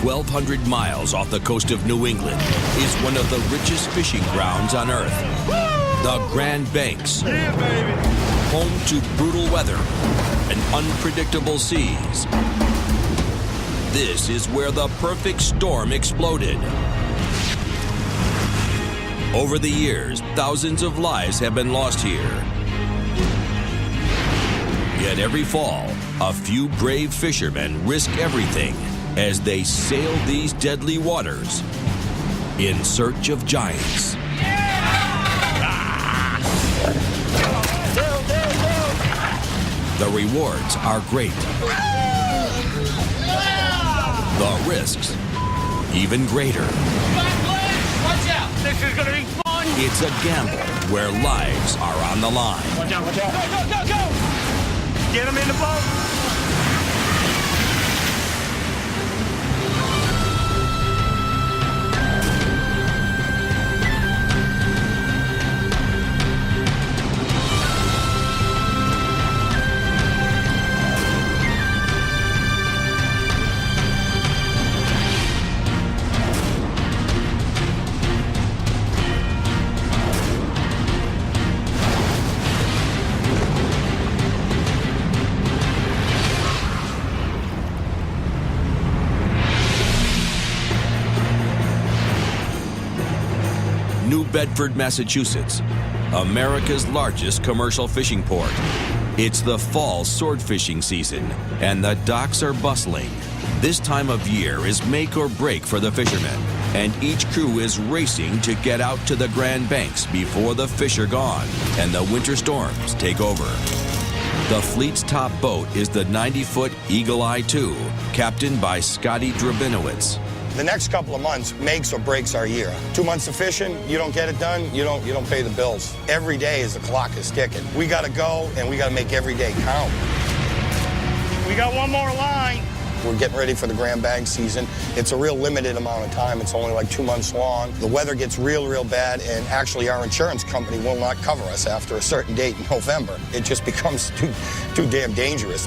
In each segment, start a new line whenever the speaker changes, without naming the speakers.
1,200 miles off the coast of New England, is one of the richest fishing grounds on Earth. The Grand Banks.
Yeah, baby.
Home to brutal weather and unpredictable seas. This is where the perfect storm exploded. Over the years, thousands of lives have been lost here. Yet every fall, a few brave fishermen risk everything as they sail these deadly waters in search of giants. The rewards are great. The risks, even greater.
Watch out! This is gonna be fun!
It's a gamble where lives are on the line.
Watch out, watch out! Go, go, go, go! Get him in the boat!
New Bedford, Massachusetts, America's largest commercial fishing port. It's the fall sword fishing season, and the docks are bustling. This time of year is make or break for the fishermen, and each crew is racing to get out to the Grand Banks before the fish are gone and the winter storms take over. The fleet's top boat is the 90-foot Eagle Eye II, captained by Scotty Drabinowitz.
The next couple of months makes or breaks our year. 2 months of fishing, you don't get it done, you don't pay the bills. Every day as the clock is ticking. We gotta go and we gotta make every day count.
We got one more line.
We're getting ready for the Grand Banks season. It's a real limited amount of time. It's only like 2 months long. The weather gets real bad, and actually our insurance company will not cover us after a certain date in November. It just becomes too damn dangerous.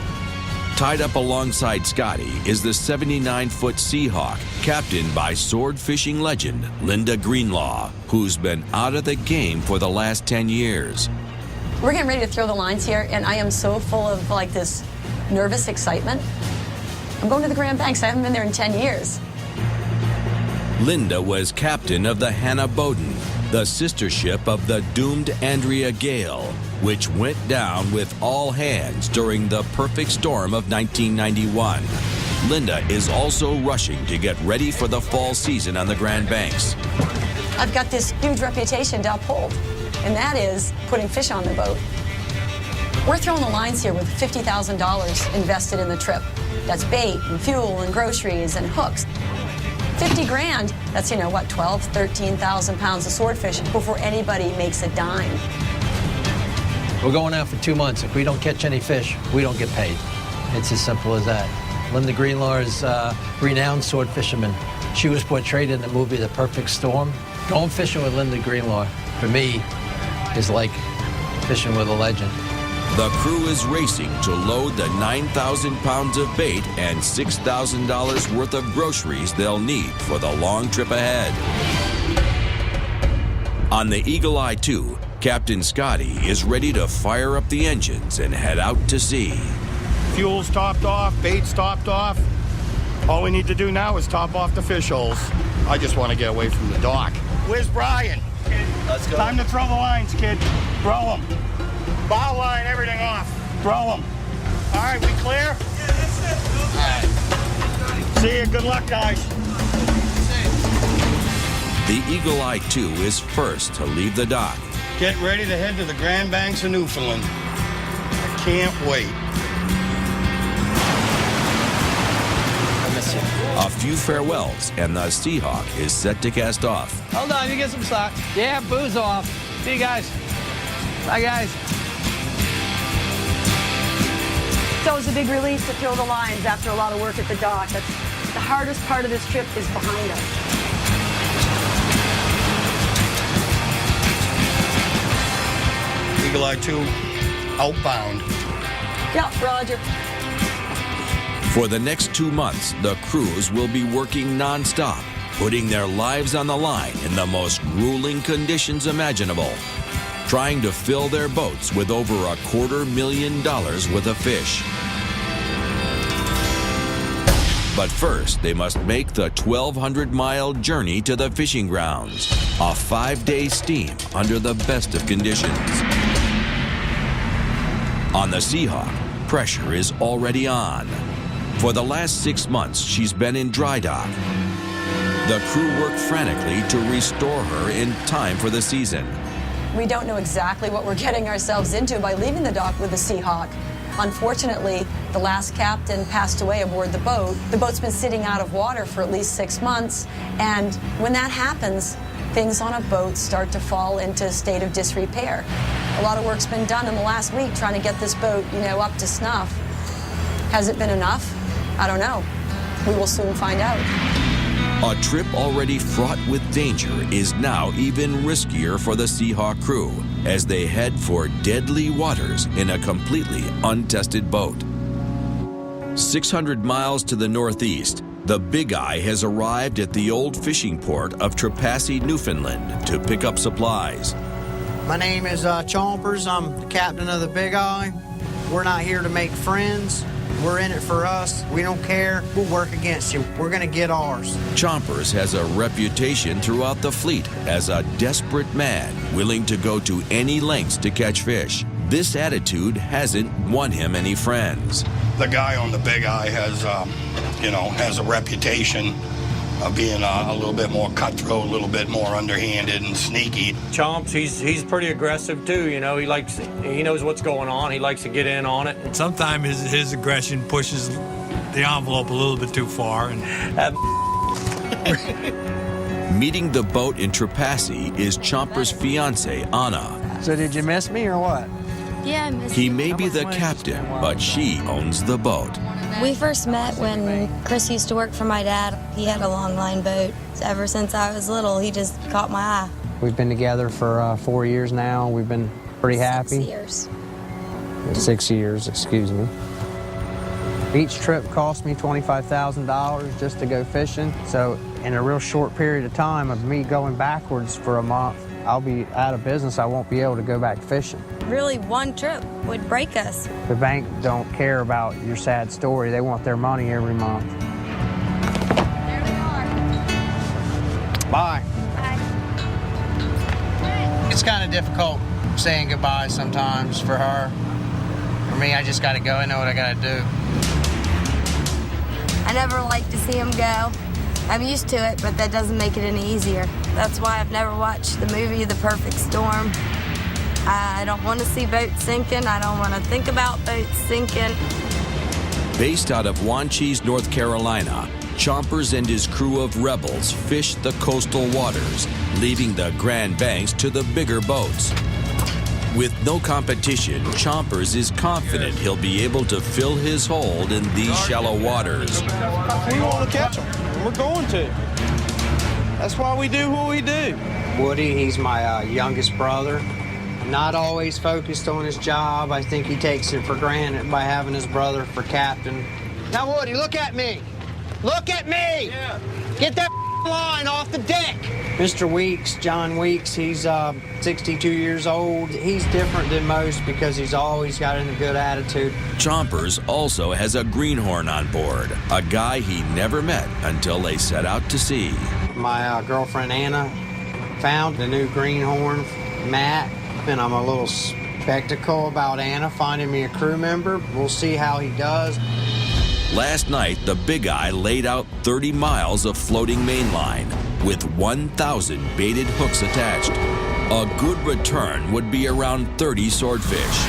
Tied up alongside Scotty is the 79-foot Seahawk, captained by sword fishing legend Linda Greenlaw, who's been out of the game for the last 10 years.
We're getting ready to throw the lines here, and I am so full of like this nervous excitement. I'm going to the Grand Banks. I haven't been there in 10 years.
Linda was captain of the Hannah Bowden, the sister ship of the doomed Andrea Gale, which went down with all hands during the perfect storm of 1991. Linda is also rushing to get ready for the fall season on the Grand Banks.
I've got this huge reputation to uphold, and that is putting fish on the boat. We're throwing the lines here with $50,000 invested in the trip. That's bait and fuel and groceries and hooks. 50 grand, that's, 12, 13,000 pounds of swordfish before anybody makes a dime.
We're going out for 2 months. If we don't catch any fish, we don't get paid. It's as simple as that. Linda Greenlaw is a renowned sword fisherman. She was portrayed in the movie The Perfect Storm. Going fishing with Linda Greenlaw, for me, is like fishing with a legend.
The crew is racing to load the 9,000 pounds of bait and $6,000 worth of groceries they'll need for the long trip ahead. On the Eagle Eye II, Captain Scotty is ready to fire up the engines and head out to sea.
Fuel's topped off, bait's topped off. All we need to do now is top off the fish holes. I just want to get away from the dock. Where's Brian?
Let's go.
Time to throw the lines, kid. Throw them. Bow line, everything off. Throw them. All right, we clear?
Yeah, that's it.
All right. See you. Good luck, guys.
The Eagle Eye II is first to leave the dock.
Get ready to head to the Grand Banks of Newfoundland. I can't wait.
I miss you.
A few farewells, and the Seahawk is set to cast off.
Hold on, you get some slack. Yeah, booze off. See you guys. Bye, guys.
So it was a big relief to throw the lines after a lot of work at the dock. That's the hardest part of this trip is behind us.
Eagle Eye II, outbound.
Yeah, Roger.
For the next 2 months, the crews will be working nonstop, putting their lives on the line in the most grueling conditions imaginable, trying to fill their boats with over $250,000 worth of fish. But first, they must make the 1,200-mile journey to the fishing grounds, a 5-day steam under the best of conditions. On the Seahawk, pressure is already on. For the last 6 months, she's been in dry dock. The crew worked frantically to restore her in time for the season.
We don't know exactly what we're getting ourselves into by leaving the dock with the Seahawk. Unfortunately, the last captain passed away aboard the boat. The boat's been sitting out of water for at least 6 months, and when that happens, things on a boat start to fall into a state of disrepair. A lot of work's been done in the last week trying to get this boat, up to snuff. Has it been enough? I don't know. We will soon find out.
A trip already fraught with danger is now even riskier for the Seahawk crew as they head for deadly waters in a completely untested boat. 600 miles to the northeast, the Big Eye has arrived at the old fishing port of Trepassey, Newfoundland to pick up supplies.
My name is Chompers. I'm the captain of the Big Eye. We're not here to make friends. We're in it for us. We don't care. We'll work against you. We're going to get ours.
Chompers has a reputation throughout the fleet as a desperate man willing to go to any lengths to catch fish. This attitude hasn't won him any friends.
The guy on the Big Eye has a reputation of being a little bit more cutthroat, a little bit more underhanded and sneaky.
Chomps, he's pretty aggressive too. He knows what's going on. He likes to get in on it.
Sometimes his aggression pushes the envelope a little bit too far.
Meeting the boat in Trepassey is Chompers' fiancée, Anna.
So did you miss me or what?
Yeah, I miss
He
you.
may be the captain, but she owns the boat.
We first met when Chris used to work for my dad. He had a long line boat. Ever since I was little, he just caught my eye.
We've been together for 4 years now. We've been pretty happy.
6 years.
6 years, excuse me. Each trip cost me $25,000 just to go fishing. So in a real short period of time of me going backwards for a month, I'll be out of business. I won't be able to go back fishing.
Really, one trip would break us.
The bank don't care about your sad story. They want their money every month.
There we are.
Bye.
Bye.
It's kind of difficult saying goodbye sometimes for her. For me, I just got to go. I know what I got to do.
I never like to see him go. I'm used to it, but that doesn't make it any easier. That's why I've never watched the movie The Perfect Storm. I don't want to see boats sinking. I don't want to think about boats sinking.
Based out of Wanchese, North Carolina, Chompers and his crew of rebels fish the coastal waters, leaving the Grand Banks to the bigger boats. With no competition, Chompers is confident he'll be able to fill his hold in these shallow waters.
We want to catch them. We're going to. That's why we do what we do.
Woody, he's my youngest brother. Not always focused on his job. I think he takes it for granted by having his brother for captain. Now, Woody, look at me. Look at me.
Yeah.
Get that line off the deck. Mr. Weeks, John Weeks, he's 62 years old. He's different than most because he's always got a good attitude.
Chompers also has a greenhorn on board, a guy he never met until they set out to sea.
My girlfriend Anna found the new greenhorn, Matt, and I'm a little skeptical about Anna finding me a crew member. We'll see how he does.
Last night, the Big Eye laid out 30 miles of floating mainline with 1,000 baited hooks attached. A good return would be around 30 swordfish.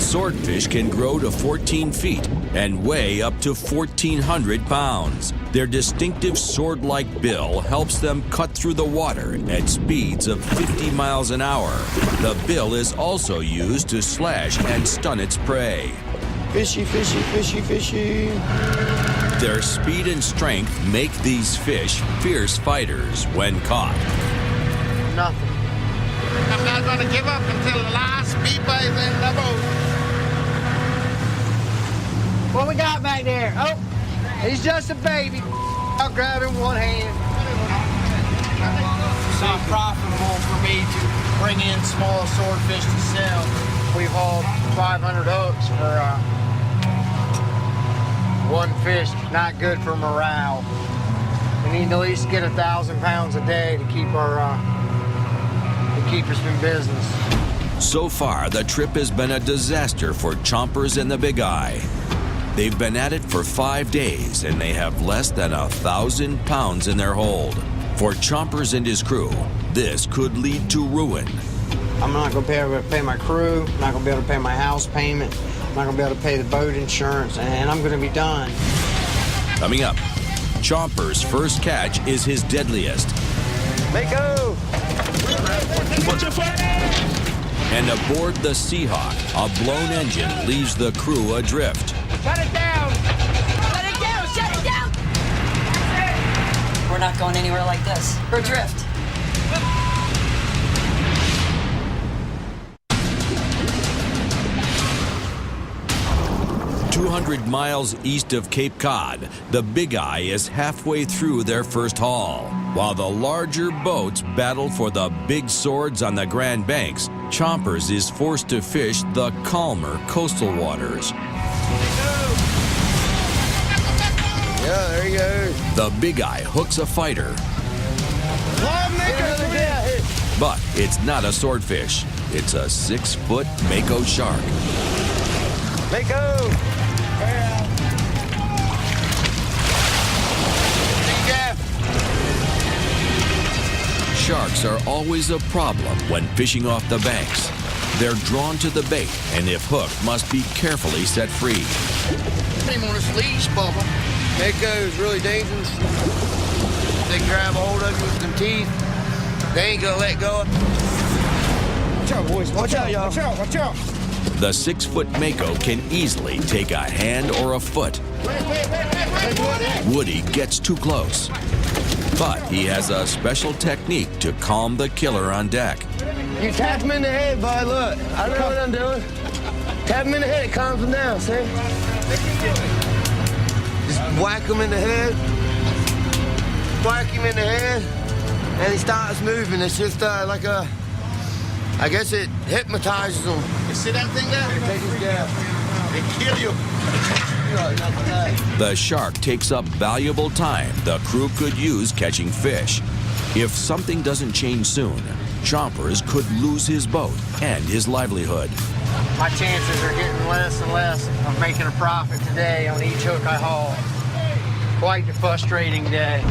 Swordfish can grow to 14 feet and weigh up to 1,400 pounds. Their distinctive sword-like bill helps them cut through the water at speeds of 50 miles an hour. The bill is also used to slash and stun its prey.
Fishy, fishy, fishy, fishy.
Their speed and strength make these fish fierce fighters when caught.
Nothing.
I'm not going to give up until the last beaver is in the boat.
Well, we got back there? Oh, he's just a baby. I'll grab him one hand.
It's not profitable for me to bring in small swordfish to sell.
We've hauled 500 hooks for one fish. Not good for morale. We need to at least get 1,000 pounds a day to keep us in business.
So far, the trip has been a disaster for Chompers and the Big Eye. They've been at it for 5 days, and they have less than 1,000 pounds in their hold. For Chompers and his crew, this could lead to ruin.
I'm not going to be able to pay my crew. I'm not going to be able to pay my house payment. I'm not going to be able to pay the boat insurance, and I'm going to be done.
Coming up, Chompers' first catch is his deadliest.
Mako!
And aboard the Seahawk, a blown engine leaves the crew adrift.
Shut it down!
Shut it down! Shut it down! We're not going anywhere like this. We're adrift.
200 miles east of Cape Cod, the Big Eye is halfway through their first haul. While the larger boats battle for the big swords on the Grand Banks, Chompers is forced to fish the calmer coastal waters.
Yeah, there he goes.
The Big Eye hooks a fighter. But it's not a swordfish. It's a 6-foot Mako shark.
Mako!
Sharks are always a problem when fishing off the banks. They're drawn to the bait, and if hooked, must be carefully set free.
Put him on his leash, Bubba.
Mako's really dangerous.
They grab a hold of you with them teeth. They ain't gonna let go.
Watch out, boys. Watch out, y'all.
Watch out, watch out.
The 6-foot Mako can easily take a hand or a foot. Woody gets too close. But he has a special technique to calm the killer on deck.
You tap him in the head, bud. Look, I know what I'm doing. Tap him in the head, it calms him down, see? Just whack him in the head. Whack him in the head. And he starts moving. It's just like a... I guess it hypnotizes him.
You see that thing there?
Take his gas.
They kill you.
The shark takes up valuable time the crew could use catching fish. If something doesn't change soon, Chompers could lose his boat and his livelihood.
My chances are getting less and less of making a profit today on each hook I haul. Quite a frustrating day.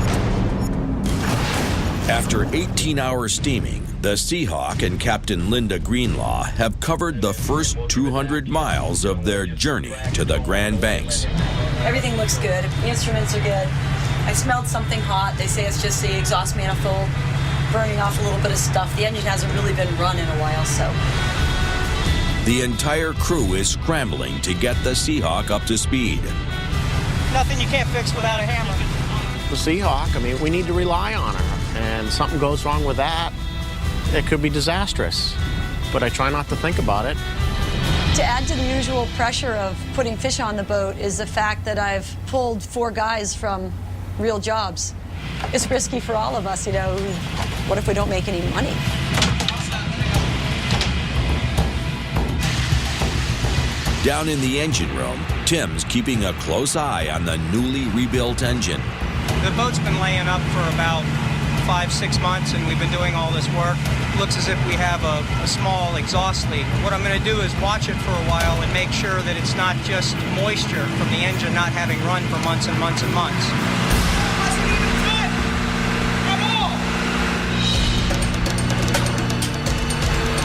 After 18 hours steaming, the Seahawk and Captain Linda Greenlaw have covered the first 200 miles of their journey to the Grand Banks.
Everything looks good. The instruments are good. I smelled something hot. They say it's just the exhaust manifold burning off a little bit of stuff. The engine hasn't really been run in a while, so.
The entire crew is scrambling to get the Seahawk up to speed.
Nothing you can't fix without a hammer.
The Seahawk, I mean, we need to rely on her. And something goes wrong with that, it could be disastrous. But I try not to think about it.
To add to the usual pressure of putting fish on the boat is the fact that I've pulled 4 guys from real jobs. It's risky for all of us, you know. What if we don't make any money?
Down in the engine room, Tim's keeping a close eye on the newly rebuilt engine.
The boat's been laying up for about 5-6 months, and we've been doing all this work. Looks as if we have a small exhaust leak. What I'm going to do is watch it for a while and make sure that it's not just moisture from the engine not having run for months and months and months.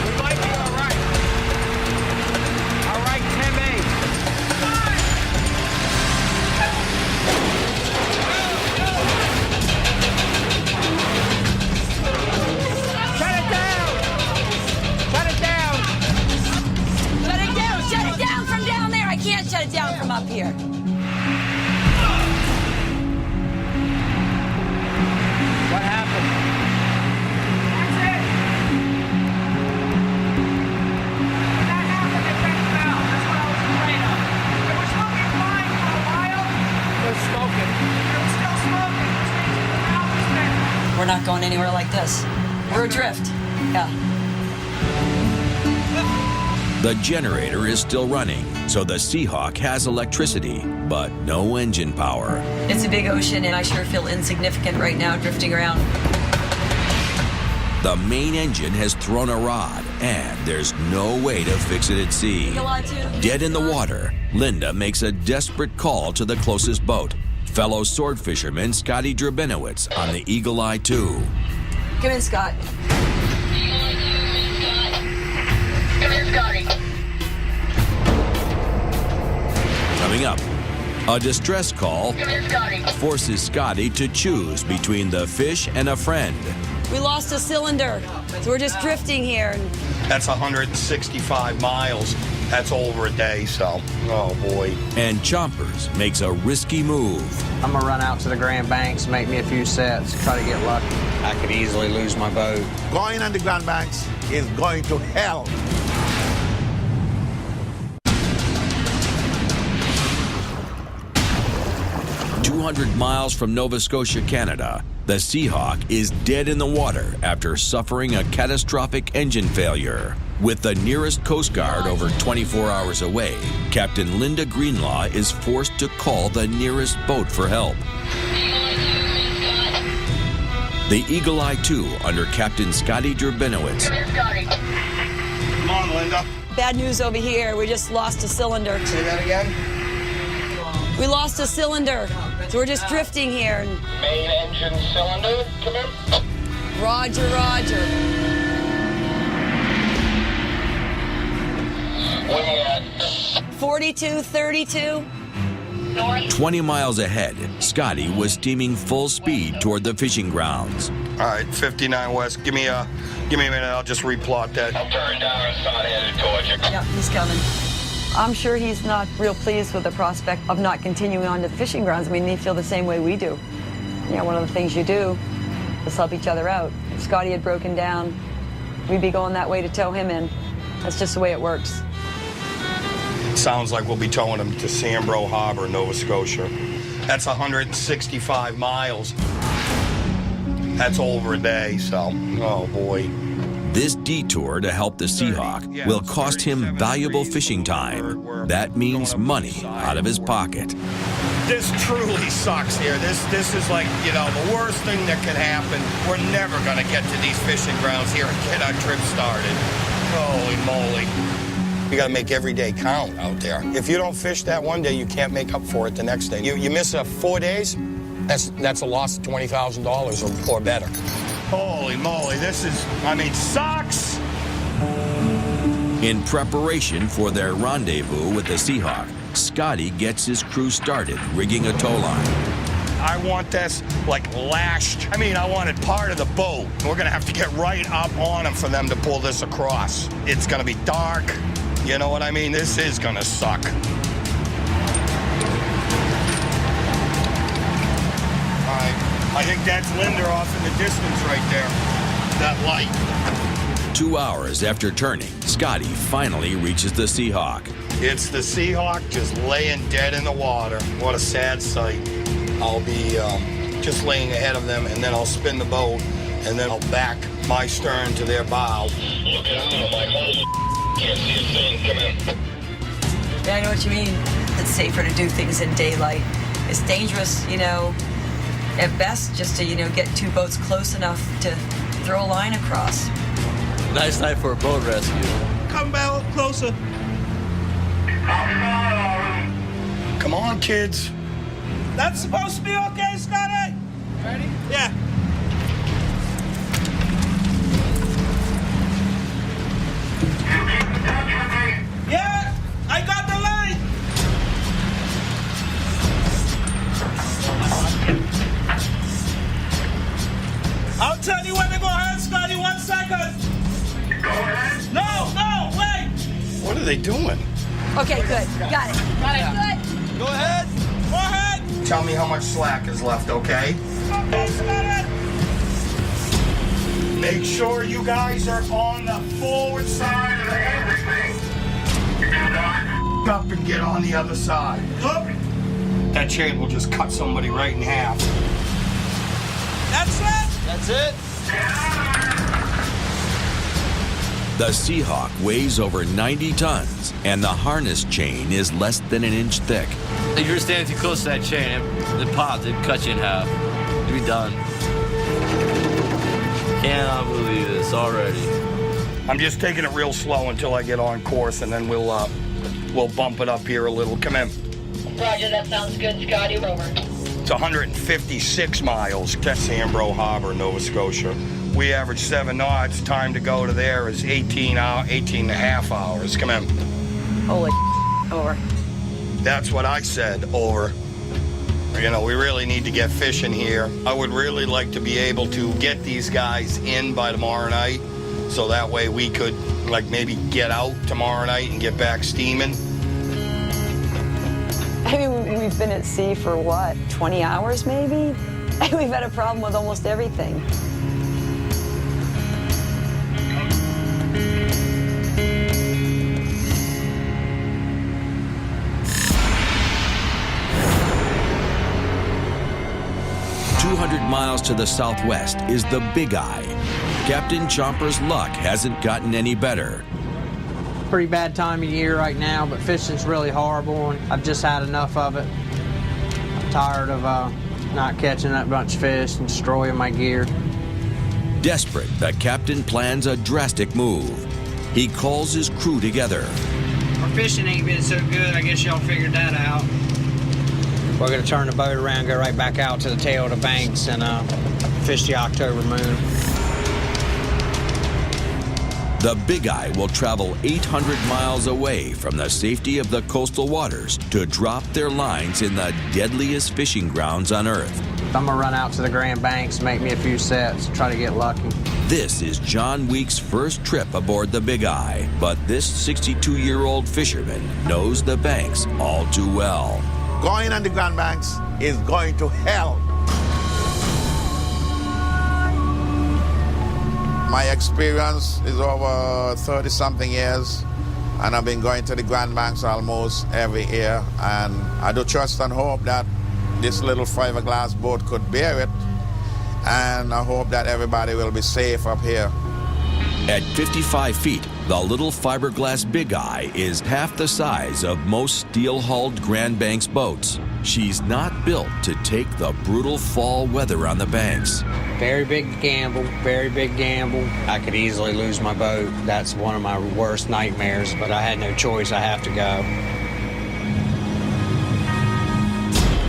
We might be all right. All right, 10-8.
Can't shut it down from up here.
What happened?
That's it. That happened at Bank Bell. That's what I was afraid of. It was looking fine for
We're not going anywhere like this. We're adrift. Yeah.
The generator is still running, so the Seahawk has electricity, but no engine power.
It's a big ocean, and I sure feel insignificant right now drifting around.
The main engine has thrown a rod, and there's no way to fix it at sea. Dead in the water, Linda makes a desperate call to the closest boat, fellow sword fisherman Scotty Drabinowitz on the Eagle Eye 2.
Come in, Scott.
Come in, Scotty.
Coming up, a distress call
Come in, Scotty.
forces Scotty to choose between the fish and a friend.
We lost a cylinder, so we're just drifting here.
That's 165 miles. That's over a day, so, oh boy.
And Chompers makes a risky move.
I'm gonna run out to the Grand Banks, make me a few sets, try to get lucky.
I could easily lose my boat.
Going on the Grand Banks is going to hell.
"200 miles from Nova Scotia, Canada, the Seahawk is dead in the water after suffering a catastrophic engine failure. With the nearest Coast Guard over 24 hours away, Captain Linda Greenlaw is forced to call the nearest boat for help. The Eagle Eye 2 under Captain Scotty Drabinowitz.
Come in, Scotty.
Come on, Linda.
Bad news over here. We just lost a cylinder.
Say that again?
We lost a cylinder, so we're just drifting here.
Main engine cylinder. Come in.
Roger, roger.
Where you at?
4232.
20 miles ahead, Scotty was steaming full speed toward the fishing grounds.
All right, 59 West. Give me a minute. I'll just replot that.
I'll turn down and start headed towards you.
Yeah, he's coming. I'm sure he's not real pleased with the prospect of not continuing on to the fishing grounds. I mean, they feel the same way we do. You know, one of the things you do is help each other out. If Scotty had broken down, we'd be going that way to tow him in. That's just the way it works.
Sounds like we'll be towing him to Sambro Harbor, Nova Scotia. That's 165 miles. That's over a day, so, oh boy.
This detour to help the Seahawk will cost him valuable fishing time. That means money out of his pocket.
This truly sucks here. This is like, you know, the worst thing that could happen. We're never going to get to these fishing grounds here and get our trip started. Holy moly.
You got to make every day count out there. If you don't fish that one day, you can't make up for it the next day. You miss 4 days, that's a loss of $20,000 or better.
Holy moly, this is, I mean, sucks.
In preparation for their rendezvous with the Seahawk, Scotty gets his crew started rigging a tow line.
I want this, like, lashed. I mean, I wanted part of the boat. We're going to have to get right up on them for them to pull this across. It's going to be dark. You know what I mean? This is going to suck. All right. I think that's Linda off in the distance right there. That light.
2 hours after turning, Scotty finally reaches the Seahawk.
It's the Seahawk just laying dead in the water. What a sad sight. I'll be just laying ahead of them, and then I'll spin the boat, and then I'll back my stern to their bow.
Looking out, I'm like, holy can't see a thing. Come in.
Yeah, I know what you mean. It's safer to do things in daylight. It's dangerous, you know, at best just to, you know, get two boats close enough to throw a line across.
Nice night for a boat rescue.
Come back closer.
Come on, kids.
That's supposed to be okay, Scotty? Ready? Yeah. Yeah, I got the line. I'll tell you when to go ahead, Scotty. 1 second.
Go ahead.
No, wait.
What are they doing?
Okay, good. Got it. Good.
Go ahead. Go ahead.
Tell me how much slack is left, okay?
Okay, Scotty. Make sure you guys are on the forward side of everything. Up and get on the other side. Look. That chain will just cut somebody right in half. That's it.
That's it.
The Seahawk weighs over 90 tons, and the harness chain is less than an inch thick.
If you're standing too close to that chain, it popped, it'd cut you in half. You'd be done. Cannot believe this already.
I'm just taking it real slow until I get on course, and then we'll bump it up here a little. Come in.
Roger, that sounds good, Scotty. Over.
It's 156 miles to Sambro Harbor, Nova Scotia. We average 7 knots. Time to go to there is 18 and a half hours. Come in.
Holy over.
That's what I said, over. You know, we really need to get fishing here. I would really like to be able to get these guys in by tomorrow night, so that way we could, like, maybe get out tomorrow night and get back steaming.
I mean, we've been at sea for what, 20 hours maybe? We've had a problem with almost everything.
Miles to the southwest is the Big Eye. Captain Chomper's luck hasn't gotten any better.
Pretty bad time of year right now, but fishing's really horrible, and I've just had enough of it. I'm tired of not catching that bunch of fish and destroying my gear.
Desperate, the captain plans a drastic move. He calls his crew together.
Our fishing ain't been so good, I guess y'all figured that out. We're going to turn the boat around, go right back out to the tail of the banks, and fish the October moon.
The Big Eye will travel 800 miles away from the safety of the coastal waters to drop their lines in the deadliest fishing grounds on Earth.
I'm going to run out to the Grand Banks, make me a few sets, try to get lucky.
This is John Week's first trip aboard the Big Eye, but this 62-year-old fisherman knows the banks all too well.
Going on the Grand Banks is going to hell. My experience is over 30-something years, and I've been going to the Grand Banks almost every year, and I do trust and hope that this little fiberglass boat could bear it, and I hope that everybody will be safe up here.
At 55 feet, the little fiberglass Big Eye is half the size of most steel-hulled Grand Banks boats. She's not built to take the brutal fall weather on the banks.
Very big gamble, very big gamble. I could easily lose my boat. That's one of my worst nightmares, but I had no choice. I have to go.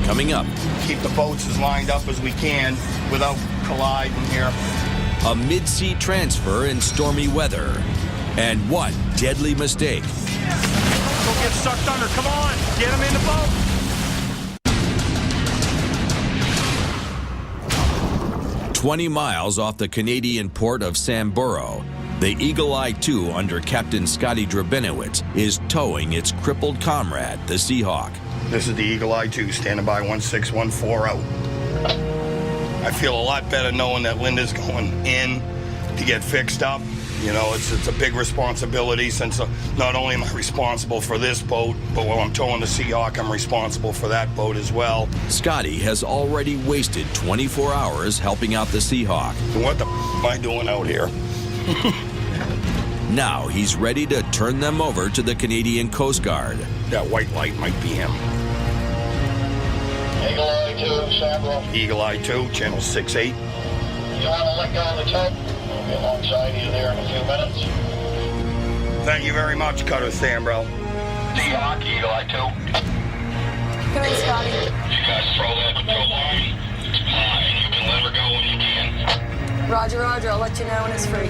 Coming up.
Keep the boats as lined up as we can without colliding here.
A mid-sea transfer in stormy weather. And one deadly mistake.
Don't get sucked under. Come on. Get him in the boat.
"20 miles off the Canadian port of Samboro, the Eagle Eye 2 under Captain Scotty Drabinowitz is towing its crippled comrade, the Seahawk.
This is the Eagle Eye 2, standing by 1614 out. I feel a lot better knowing that Linda's going in to get fixed up. You know, it's a big responsibility, since not only am I responsible for this boat, but while I'm towing the Seahawk, I'm responsible for that boat as well.
Scotty has already wasted 24 hours helping out the Seahawk.
What the am I doing out here?
Now he's ready to turn them over to the Canadian Coast Guard.
That white light might be him.
Eagle Eye 2, Sambro.
Eagle Eye 2, channel 68.
You want to let go of the tug? We'll be alongside you there in a few minutes.
Thank you very much, Cutter Sambro.
Seahawk, Eagle Eye 2.
Come in, Scotty.
You guys throw that control line, and you can let her go when you can.
Roger, Roger. I'll let you know when it's free.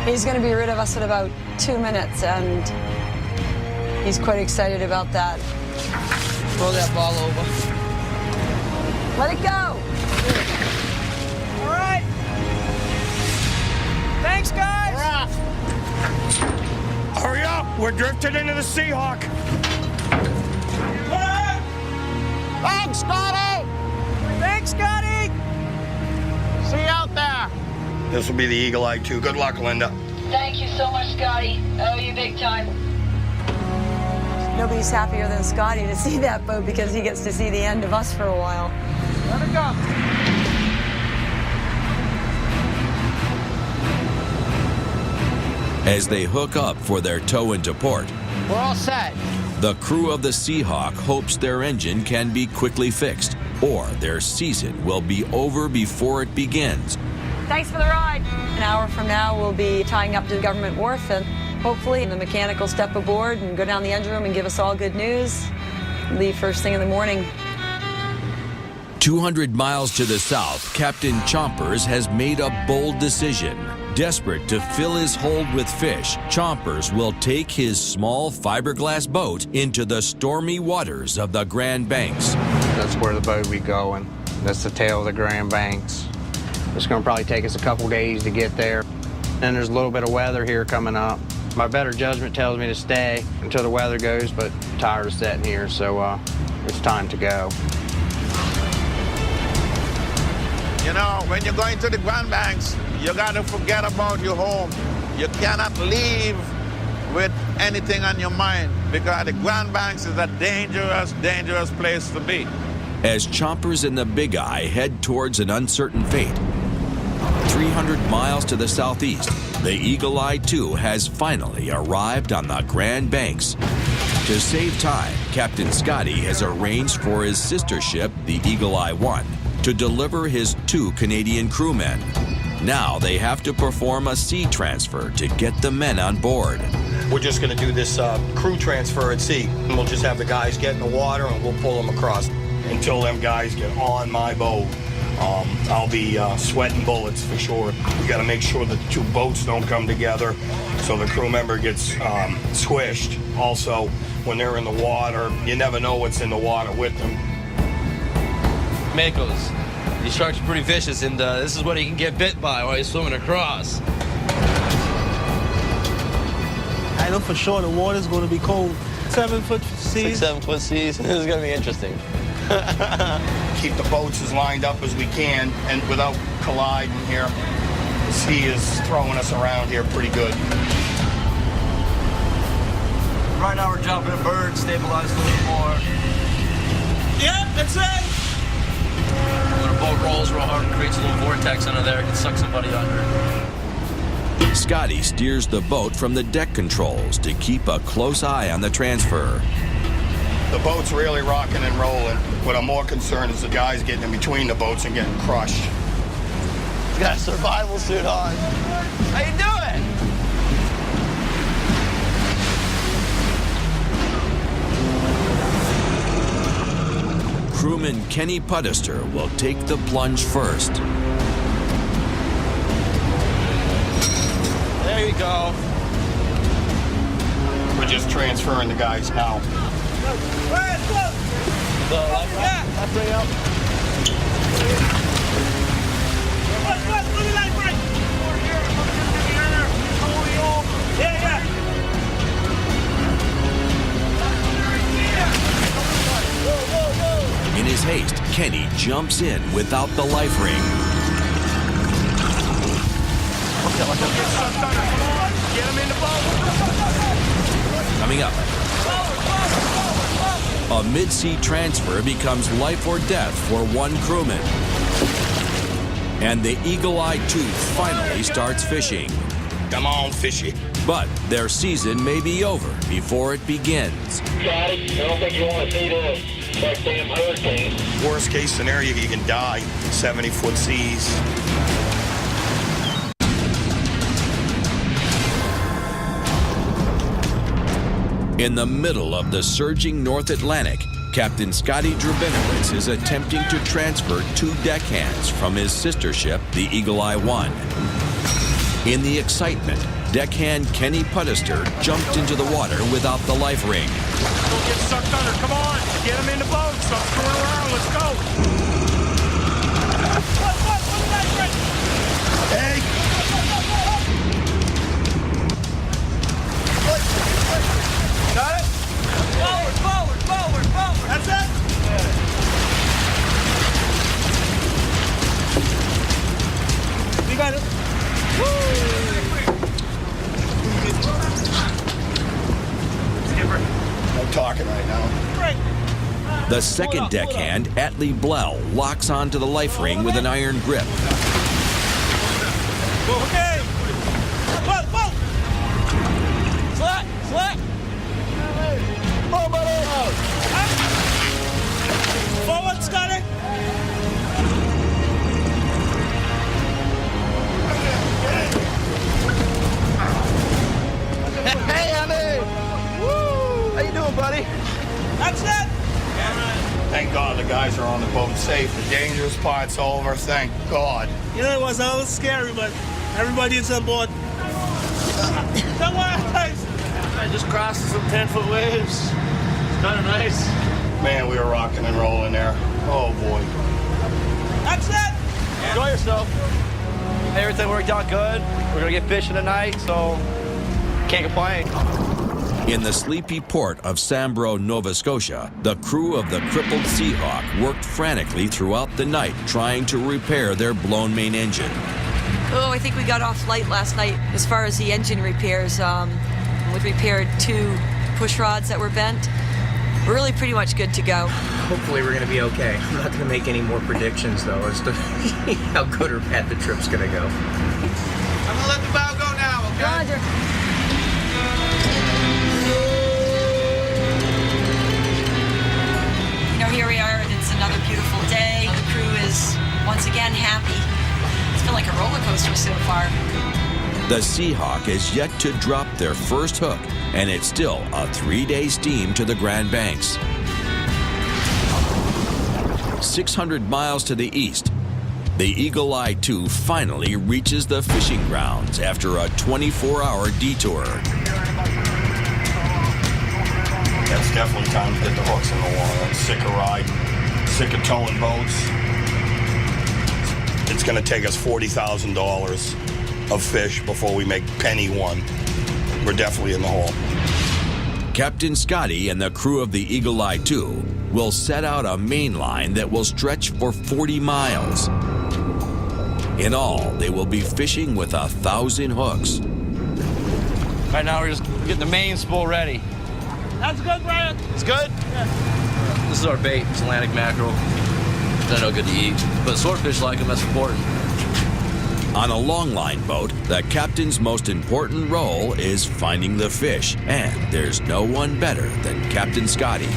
He's going to be rid of us in about 2 minutes, and he's quite excited about that.
Throw that ball over.
Let it go.
All right. Thanks, guys.
Hurry up! We're drifting into the Seahawk.
Thanks, Scotty!
Thanks, Scotty.
See you out there.
This will be the Eagle Eye 2. Good luck, Linda.
Thank you so much, Scotty. I owe you big time.
Nobody's happier than Scotty to see that boat, because he gets to see the end of us for a while.
Let it go.
As they hook up for their tow into port,
We're all set.
the crew of the Seahawk hopes their engine can be quickly fixed, or their season will be over before it begins.
Thanks for the ride. An hour from now, we'll be tying up to the government wharf, and hopefully the mechanic will step aboard and go down the engine room and give us all good news. Leave first thing in the morning.
200 miles to the south, Captain Chompers has made a bold decision. Desperate to fill his hold with fish, Chompers will take his small fiberglass boat into the stormy waters of the Grand Banks.
That's where the boat will be going. That's the tail of the Grand Banks. It's going to probably take us a couple days to get there. And there's a little bit of weather here coming up. My better judgment tells me to stay until the weather goes, but I'm tired of sitting here, so it's time to go.
You know, when you're going to the Grand Banks, you got to forget about your home. You cannot leave with anything on your mind because the Grand Banks is a dangerous, dangerous place to be.
As Chompers and the Big Eye head towards an uncertain fate, 300 miles to the southeast, the Eagle Eye II has finally arrived on the Grand Banks. To save time, Captain Scotty has arranged for his sister ship, the Eagle Eye I, to deliver his 2 Canadian crewmen. Now they have to perform a sea transfer to get the men on board.
We're just going to do this crew transfer at sea. And we'll just have the guys get in the water and we'll pull them across. Until them guys get on my boat, I'll be sweating bullets for sure. We got to make sure that the 2 boats don't come together so the crew member gets squished. Also, when they're in the water, you never know what's in the water with them.
Makos, these sharks are pretty vicious, and this is what he can get bit by while he's swimming across.
I know for sure the water's going to be cold. 7-foot seas.
6, 7 foot seas. This is going to be interesting.
Keep the boats as lined up as we can and without colliding here. The sea is throwing us around here pretty good.
Right now we're jumping a bird, stabilized a little more.
Yep, that's it.
When a boat rolls real hard, it creates a little vortex under there, it can suck somebody under.
Scotty steers the boat from the deck controls to keep a close eye on the transfer.
The boat's really rocking and rolling. What I'm more concerned is the guys getting in between the boats and getting crushed.
He's got a survival suit on. How you doing?
Crewman Kenny Puddester will take the plunge first.
There you go.
We're just transferring the guys now.
The life raft? Left ring out.
In his haste, Kenny jumps in without the life ring.
Get him in the boat.
Coming up, a mid-sea transfer becomes life or death for one crewman. And the Eagle Eye II finally starts fishing.
Come on, fishy.
But their season may be over before it begins.
Scotty, I don't think you want to see this. It's like damn hurricane.
Worst case scenario, you can die. 70-foot seas.
In the middle of the surging North Atlantic, Captain Scotty Drabinowitz is attempting to transfer 2 deckhands from his sister ship, the Eagle Eye I. In the excitement, deckhand Kenny Puddester jumped into the water without the life ring.
Don't get sucked under. Come on. Get him in the boat. Stop screwing around. Let's go. Hey. Got it? Forward, forward, forward, forward. That's it? You got it.
I'm talking right now.
Great.
The second deckhand, Atlee Blell, locks onto the life ring with an iron grip.
Okay. Pull. Slack. Pull, buddy. Forward, Scotty.
Hey, honey. Woo! How you doing, buddy?
That's it.
Thank God the guys are on the boat safe. The dangerous part's over, thank God.
You know, it was a little scary, but everybody is on board. Don't worry, guys.
I just crossed some 10-foot waves. It's kind of nice.
Man, we were rocking and rolling there. Oh, boy.
That's it.
Enjoy yourself. Everything worked out good. We're going to get fishing tonight, so can't complain.
In the sleepy port of Sambro, Nova Scotia, the crew of the crippled Seahawk worked frantically throughout the night trying to repair their blown main engine.
Oh, I think we got off light last night as far as the engine repairs. We repaired 2 push rods that were bent. We're really pretty much good to go.
Hopefully we're going to be okay. I'm not going to make any more predictions, though, as to how good or bad the trip's going to go.
I'm gonna let the bow go now, okay?
Roger. You know, here we are, and it's another beautiful day. The crew is once again happy. It's been like a roller coaster so far.
The Seahawk is yet to drop their first hook, and it's still a 3-day steam to the Grand Banks. 600 miles to the east, the Eagle Eye 2 finally reaches the fishing grounds after a 24-hour detour.
It's definitely time to get the hooks in the water. I'm sick of riding, sick of towing boats. It's going to take us $40,000 of fish before we make penny one. We're definitely in the hole.
Captain Scotty and the crew of the Eagle Eye 2 will set out a main line that will stretch for 40 miles. In all, they will be fishing with 1,000 hooks.
Right now, we're just getting the main spool ready.
That's good, Brian.
It's good?
Yeah.
This is our bait. It's Atlantic mackerel. They're no good to eat, but swordfish like them. That's important.
On a longline boat, the captain's most important role is finding the fish, and there's no one better than Captain Scotty.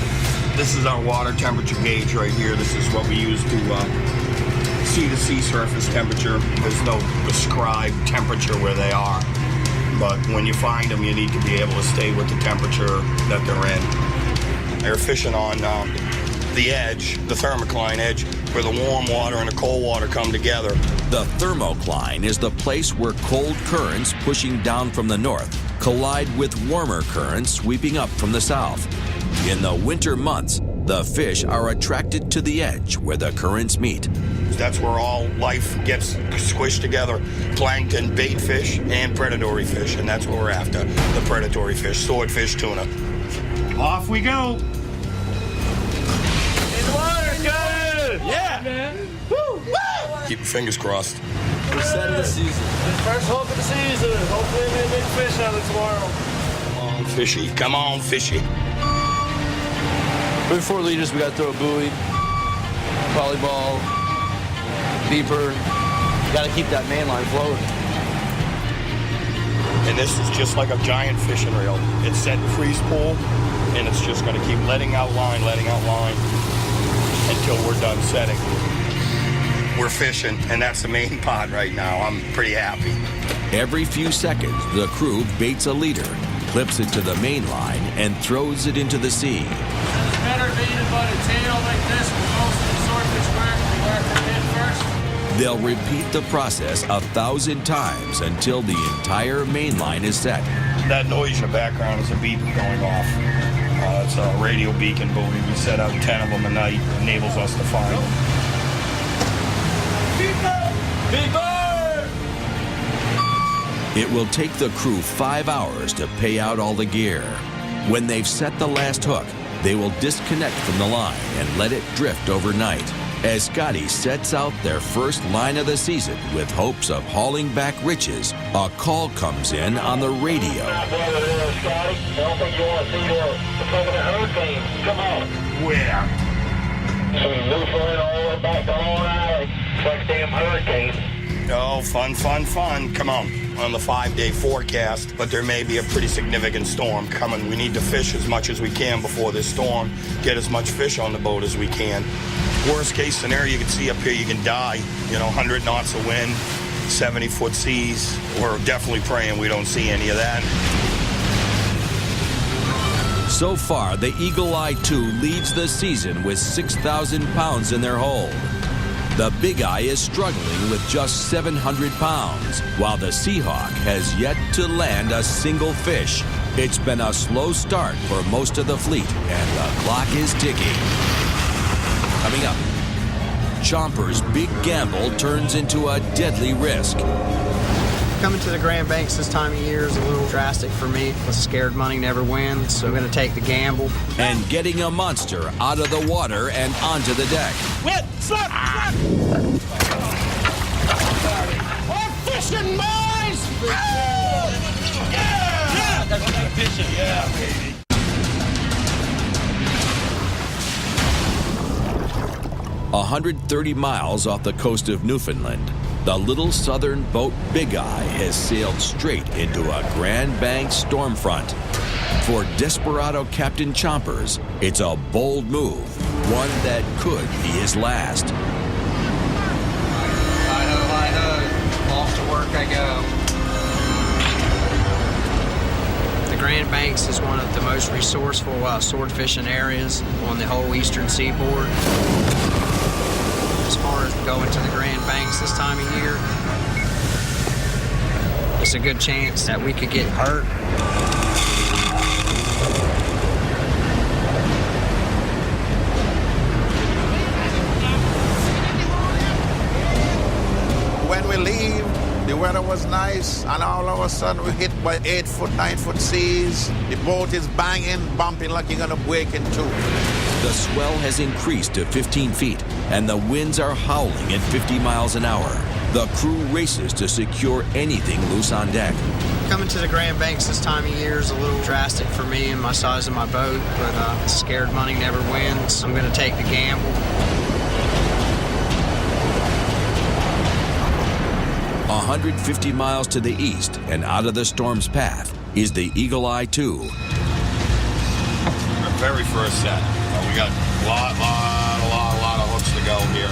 This is our water temperature gauge right here. This is what we use to see the sea surface temperature. There's no prescribed temperature where they are. But when you find them, you need to be able to stay with the temperature that they're in. They're fishing on the edge, the thermocline edge, where the warm water and the cold water come together.
The thermocline is the place where cold currents pushing down from the north collide with warmer currents sweeping up from the south. In the winter months, the fish are attracted to the edge where the currents meet.
That's where all life gets squished together. Plankton, bait fish, and predatory fish, and that's what we're after. The predatory fish, swordfish, tuna. Off we go.
In the water, good!
Yeah, man.
Woo!
Keep your fingers crossed.
We're set of the season.
First hook of the season. Hopefully we'll be a big fish on it tomorrow.
Come on, fishy. Come on, fishy.
Before leaders, we got to throw a buoy, volleyball, beeper. Got to keep that main line floating.
And this is just like a giant fishing reel. It's set in freeze pool, and it's just going to keep letting out line, until we're done setting. We're fishing, and that's the main pod right now. I'm pretty happy.
Every few seconds, the crew baits a leader, clips it to the main line, and throws it into the sea.
It's better baited by the tail like this with most of the swordfish work. We work the head first.
They'll repeat the process 1,000 times until the entire main line is set.
That noise in the background is a beacon going off. It's a radio beacon buoy. We set out 10 of them a night. It enables us to find them. Beeper!
It will take the crew 5 hours to pay out all the gear. When they've set the last hook, they will disconnect from the line and let it drift overnight. As Scotty sets out their first line of the season with hopes of hauling back riches, a call comes in on the radio.
Scotty, I don't think you want to see the coming hurricane. Come on.
Where?
From Newfoundland all the way back to Long Island. It's like a damn hurricane.
Oh, fun, fun, fun. Come on the 5-day forecast, but there may be a pretty significant storm coming. We need to fish as much as we can before this storm, get as much fish on the boat as we can. Worst case scenario, you can see up here, you can die. 100 knots of wind, 70-foot seas. We're definitely praying we don't see any of that.
So far, the Eagle Eye 2 leads the season with 6,000 pounds in their hold. The Big Eye is struggling with just 700 pounds, while the Seahawk has yet to land a single fish. It's been a slow start for most of the fleet, and the clock is ticking. Coming up, Chomper's big gamble turns into a deadly risk.
Coming to the Grand Banks this time of year is a little drastic for me. The scared money never wins, so I'm going to take the gamble.
And getting a monster out of the water and onto the deck.
Wait, stop! We're fishing, boys! Yeah! That's what I'm fishing, yeah, baby.
130 miles off the coast of Newfoundland, the little southern boat Big Eye has sailed straight into a Grand Banks storm front. For desperado Captain Chompers, it's a bold move, one that could be his last.
Hi-ho, off to work I go. The Grand Banks is one of the most resourceful sword fishing areas on the whole eastern seaboard. As far as going to the Grand Banks this time of year, it's a good chance that we could get hurt.
When we leave, the weather was nice, and all of a sudden we hit by 8-foot, 9-foot seas. The boat is banging, bumping like you're gonna break in two.
The swell has increased to 15 feet, and the winds are howling at 50 miles an hour. The crew races to secure anything loose on deck.
Coming to the Grand Banks this time of year is a little drastic for me and my size of my boat, but scared money never wins. I'm going to take the gamble.
150 miles to the east and out of the storm's path is the Eagle Eye 2.
Our very first set. We got a lot of hooks to go here.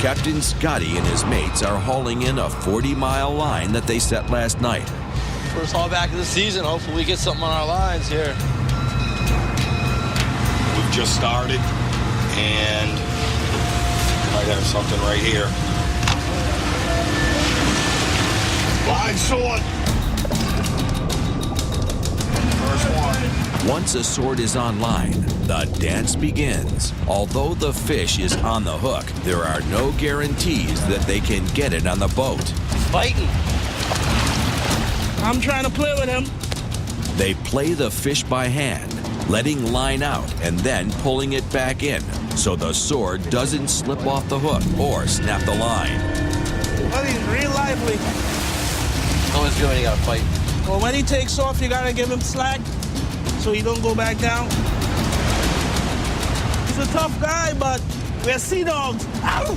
Captain Scotty and his mates are hauling in a 40-mile line that they set last night.
First haul back of the season. Hopefully we get something on our lines here.
We've just started, and might have something right here. Live sword. First one.
Once a sword is on line, the dance begins. Although the fish is on the hook, there are no guarantees that they can get it on the boat.
Fighting.
I'm trying to play with him.
They play the fish by hand, letting line out and then pulling it back in, so the sword doesn't slip off the hook or snap the line.
Well, he's real lively.
Always good when you gotta fight.
Well, when he takes off, you gotta give him slack so he don't go back down. He's a tough guy, but we're sea dogs. Ow!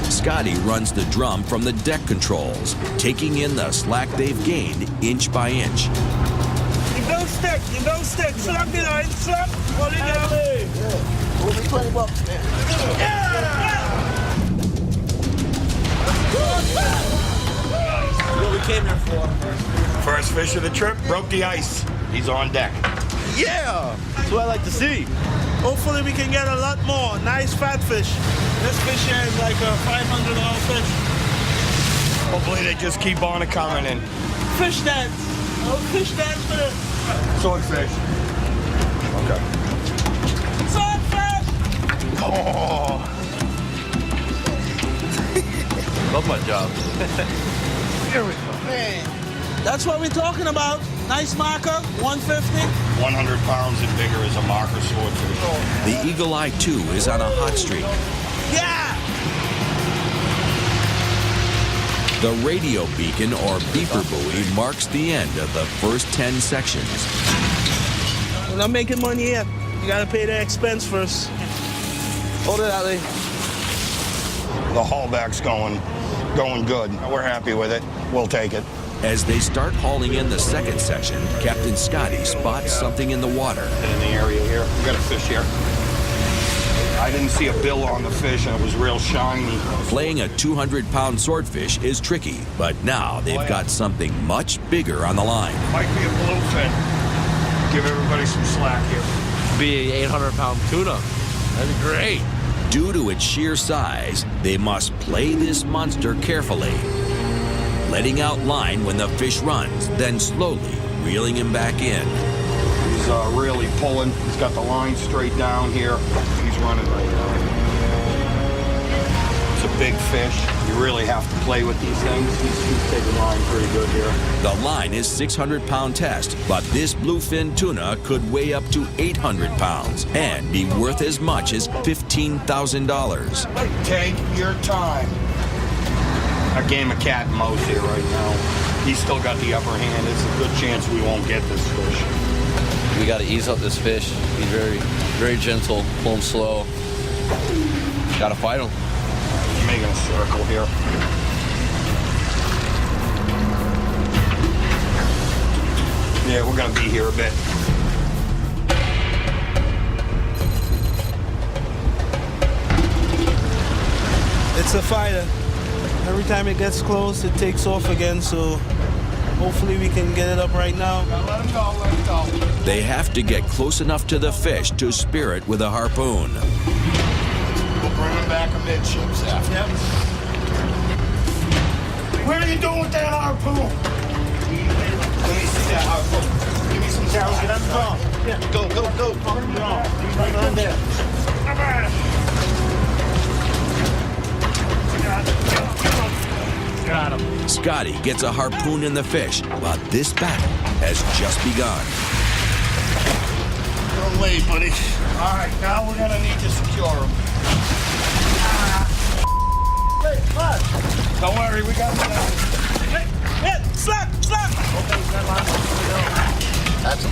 Scotty runs the drum from the deck controls, taking in the slack they've gained inch by inch.
You don't stick, you don't stick. Slap the line, slap. Hold it down.
Yeah. We'll be 20 bucks, man.
Yeah!
What we came here for.
First fish of the trip, broke the ice. He's on deck.
Yeah! That's what I like to see.
Hopefully we can get a lot more. Nice fat fish. This fish here is like a $500 fish.
Hopefully they just keep on coming in.
Fish dance. Oh, fish dance for this.
Swordfish. Okay.
Swordfish!
Oh.
Love my job.
Here we go. Man. That's what we're talking about. Nice marker, 150.
100 pounds and bigger is a marker swordfish.
The Eagle Eye 2 is on a hot streak.
Yeah!
The radio beacon or beeper buoy marks the end of the first 10 sections.
We're not making money yet. You gotta pay the expense first.
Hold it, Ali.
The haulback's going good. We're happy with it. We'll take it.
As they start hauling in the second section, Captain Scotty spots something in the water.
In the area here, we got a fish here. I didn't see a bill on the fish, and it was real shiny.
Playing a 200-pound swordfish is tricky, but now they've got something much bigger on the line.
Might be a bluefin. Give everybody some slack here.
Be an 800-pound tuna. That'd be great.
Due to its sheer size, they must play this monster carefully, letting out line when the fish runs, then slowly reeling him back in.
He's really pulling. He's got the line straight down here. He's running right now. It's a big fish. You really have to play with these things. He's taking line pretty good here.
The line is 600-pound test, but this bluefin tuna could weigh up to 800 pounds and be worth as much as $15,000.
Take your time. A game of cat and mouse here right now. He's still got the upper hand. It's a good chance we won't get this fish.
We got to ease up this fish. Be very, very gentle. Pull him slow. Got to fight him.
Making a circle here. Yeah, we're gonna be here a bit.
It's a fighter. Every time it gets close, it takes off again, so hopefully we can get it up right now.
Let him go, let him go.
They have to get close enough to the fish to spear it with a harpoon.
We'll bring him back amidships after. Yep. What are you doing with that harpoon? Let me see that harpoon. Give me some sound. Let him go. Yeah. Go. Right on there. Come on. Got him.
Scotty gets a harpoon in the fish, but this battle has just begun.
Don't wait, buddy. All right, now we're gonna need to secure him. Hey, what? Don't worry, we got him down. Hey, slap! Okay, never mind.
That's a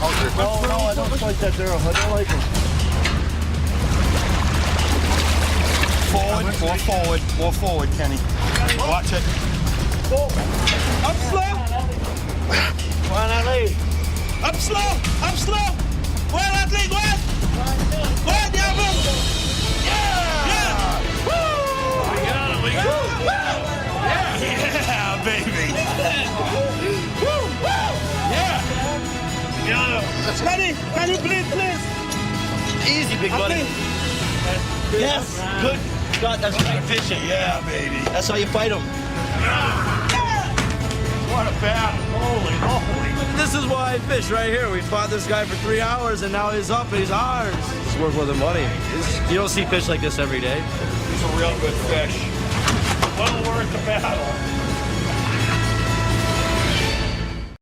hungry.
No, I don't like that arrow. I don't like him. More forward, Kenny. Watch it. Up slow. Come on, Ali. Up slow. Well, Ali, go ahead. Diablo. Yeah. Woo. We got him. Yeah, baby. Woo. Yeah. Scotty, can you please?
Easy, big buddy. Yes. Good. Scott, that's great fishing.
Yeah, baby.
That's how you fight them.
What a battle. Holy.
This is why I fish right here. We fought this guy for 3 hours, and now he's up and he's ours. It's worth more than money. You don't see fish like this every day.
He's a real good fish. Well worth the battle.